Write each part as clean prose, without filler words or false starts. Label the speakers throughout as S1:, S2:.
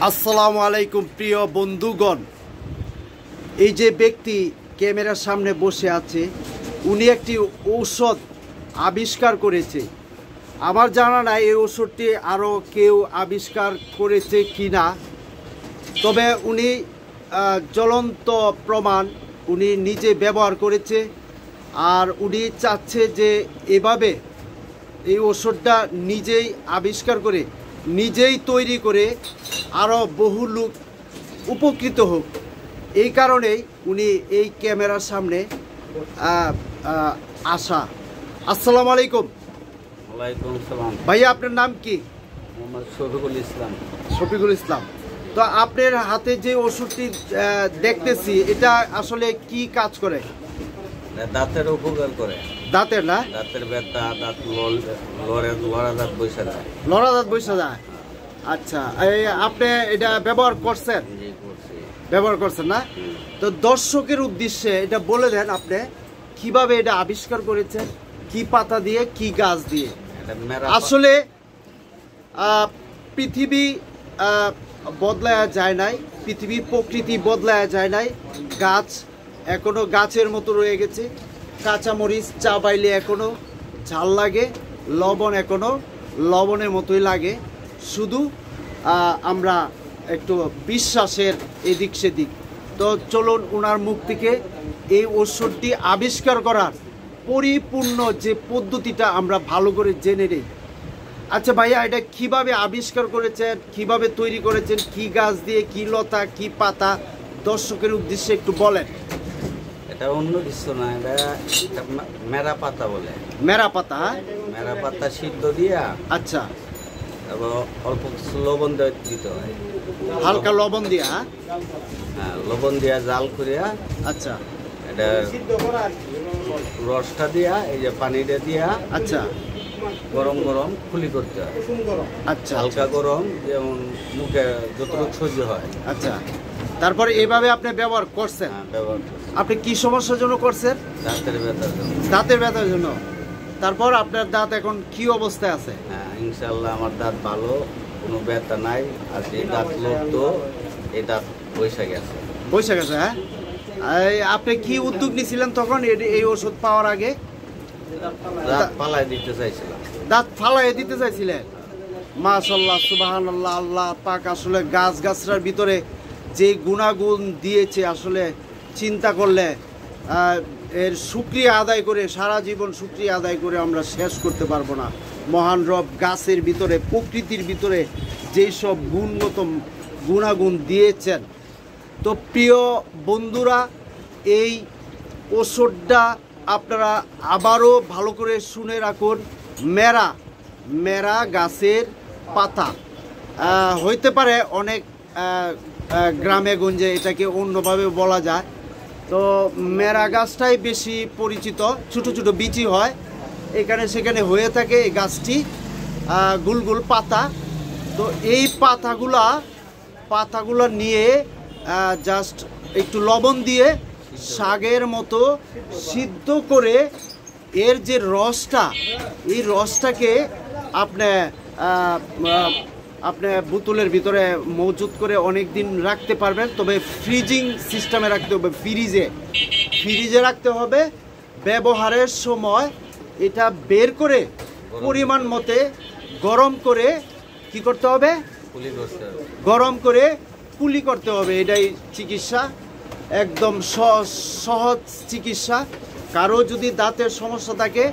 S1: আসসালামু আলাইকুম প্রিয় বন্ধুগণ। এই যে ব্যক্তি ক্যামেরার সামনে বসে আছে উনি একটি ঔষধ আবিষ্কার করেছে। আমার জানা নাই এই ঔষধটি আরও কেউ আবিষ্কার করেছে কি না, তবে উনি জ্বলন্ত প্রমাণ উনি নিজে ব্যবহার করেছে। আর উনি চাচ্ছে যে এভাবে এই ওষুধটা নিজেই আবিষ্কার করে নিজেই তৈরি করে আরও বহু লোক উপকৃত হোক। এই কারণেই উনি এই ক্যামেরার সামনে আসা। আসসালামু আলাইকুম।
S2: ওয়ালাইকুম আসসালাম।
S1: ভাইয়া আপনার নাম কি?
S2: মোহাম্মদ শফিকুল ইসলাম।
S1: শফিকুল ইসলাম। তো আপনার হাতে যে ওষুধটি দেখতেছি এটা আসলে কি কাজ করে?
S2: দাঁতের উপকার করে।
S1: দাঁতের না?
S2: দাঁতের ব্যথা, দাঁত লড়া দাঁত বসে যায়।
S1: লড়া দাঁত বসে যায়। আচ্ছা, আপনি এটা ব্যবহার করছেন?
S2: জি, করছি।
S1: ব্যবহার করছেন না? তো দর্শকের উদ্দেশ্যে এটা বলে দেন আপনি কিভাবে এটা আবিষ্কার করেছেন, কি পাতা দিয়ে কি গাছ দিয়ে। আসলে পৃথিবী বদলায়া যায় নাই, পৃথিবীর প্রকৃতি বদলায়া যায় নাই। গাছ এখনো গাছের মতো রয়ে গেছে। কাঁচামরিচ চাবাইলে এখনো ঝাল লাগে, লবণ এখনো লবণের মতোই লাগে। শুধু আমরা একটু বিশ্বাসের এদিক সেদিক। তো চলুন ওনার মুখ থেকে এই ওষুধটি আবিষ্কার করার পরিপূর্ণ যে পদ্ধতিটা আমরা ভালো করে জেনে নিই। আচ্ছা ভাইয়া, এটা কিভাবে আবিষ্কার করেছেন, কিভাবে তৈরি করেছেন, কি গাছ দিয়ে, কি লতা, কি পাতা, দর্শকের উদ্দেশ্যে একটু বলেন।
S2: এটা অন্য কিছু না, এটা মেরা পাতা বলে।
S1: মেরা পাতা?
S2: মেরা পাতা সিদ্ধ দিয়া,
S1: আচ্ছা,
S2: তারপর অল্প কিছু লবণ দিতে হয়।
S1: হালকা লবণ দিয়া?
S2: হ্যাঁ, লবণ দিয়া জাল করিয়া,
S1: আচ্ছা,
S2: এটা রসটা দিয়া, এই যে পানিটা দিয়া,
S1: আচ্ছা,
S2: গরম গরম কুলি করতে হয়।
S1: আচ্ছা,
S2: হালকা গরম, যেমন মুখে যতটুকু সহ্য হয়।
S1: আচ্ছা, তারপরে এইভাবে আপনি ব্যবহার করছেন?
S2: হ্যাঁ, ব্যবহার করছি।
S1: আপনি কি সমস্যার জন্য করছেন?
S2: দাঁতের ব্যথার জন্য।
S1: দাঁতের ব্যথার জন্য। তারপর আপনার দাঁত এখন কি অবস্থায় আছে?
S2: হ্যাঁ, ইনশাল্লাহ আমার দাঁত ভালো, কোনো ব্যথা নাই। আর এই দাঁত লড়তো, এই দাঁত বৈশা গেছে।
S1: বৈশা গেছে? হ্যাঁ। আপনি কি উদ্যোগ নিয়েছিলেন তখন এই ওষুধ পাওয়ার আগে?
S2: দাঁত পালাই দিতে চাইছিলাম।
S1: দাঁত ফালাই দিতে চাইছিলেন? মাশাআল্লাহ, সুবহানাল্লাহ। আল্লাহ পাক আসলে গাছ গাছরার ভিতরে যে গুণাগুণ দিয়েছে আসলে চিন্তা করলে এর শুকরিয়া আদায় করে, সারা জীবন শুকরিয়া আদায় করে আমরা শেষ করতে পারবো না। মহান রব গাছের ভিতরে, প্রকৃতির ভিতরে যেই সব গুণগত গুণাগুণ দিয়েছেন। তো প্রিয় বন্ধুরা, এই ওষুধটা আপনারা আবারও ভালো করে শুনে রাখুন। মেরা গাছের পাতা। হইতে পারে অনেক গ্রামে গঞ্জে এটাকে অন্যভাবে বলা যায়। তো মেরা গাছটাই বেশি পরিচিত। ছোটো ছোটো বিচি হয়, এখানে সেখানে হয়ে থাকে এই গাছটি, গুলগুল পাতা। তো এই পাতাগুলা নিয়ে জাস্ট একটু লবণ দিয়ে শাকের মতো সিদ্ধ করে এর যে রসটা, এই রসটাকে আপনি বোতলের ভিতরে মজুত করে অনেক দিন রাখতে পারবেন। তবে ফ্রিজিং সিস্টেমে রাখতে হবে, ফ্রিজে রাখতে হবে। ব্যবহারের সময় এটা বের করে পরিমাণ মতে গরম করে কি করতে হবে? গরম করে কুলি করতে হবে। এটাই চিকিৎসা, একদম সহজ চিকিৎসা। কারো যদি দাঁতের সমস্যা থাকে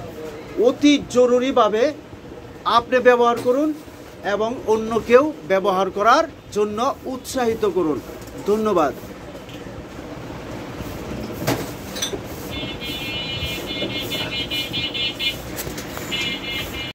S1: অতি জরুরিভাবে আপনি ব্যবহার করুন এবং অন্যকেও ব্যবহার করার জন্য উৎসাহিত করুন। ধন্যবাদ।